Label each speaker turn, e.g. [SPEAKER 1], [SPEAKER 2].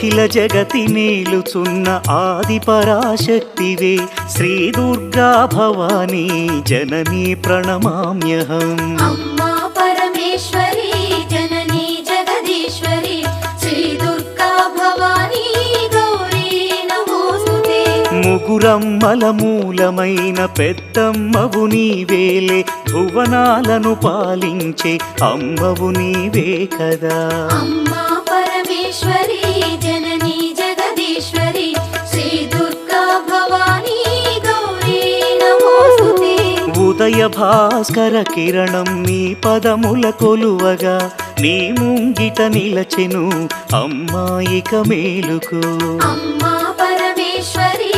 [SPEAKER 1] అఖిల జగతి నేలుచున్న ఆది పరాశక్తివే శ్రీ దుర్గా భవానీ జననీ ప్రణమామ్యహం.
[SPEAKER 2] అమ్మా పరమేశ్వరి జననీ జగదీశ్వరి శ్రీ దుర్గా భవానీ గౌరీ నమోస్తుతే.
[SPEAKER 1] ముగురమ్మల మూలమైన పెద్దమ్మవు నీవేలే భువనాలను పాలించే అమ్మవు నీవే కదా.
[SPEAKER 2] అమ్మా పరమేశ్వరి జననీ జగదీశ్వరి శ్రీ దుర్గా భవానీ గౌరీ నమోస్తుతే.
[SPEAKER 1] ఉదయ భాస్కర కిరణం నీ పదముల కొలువగా నీ ముంగిట నిలచెను అమ్మాయిక మేలుకు.
[SPEAKER 2] అమ్మా పరమేశ్వరి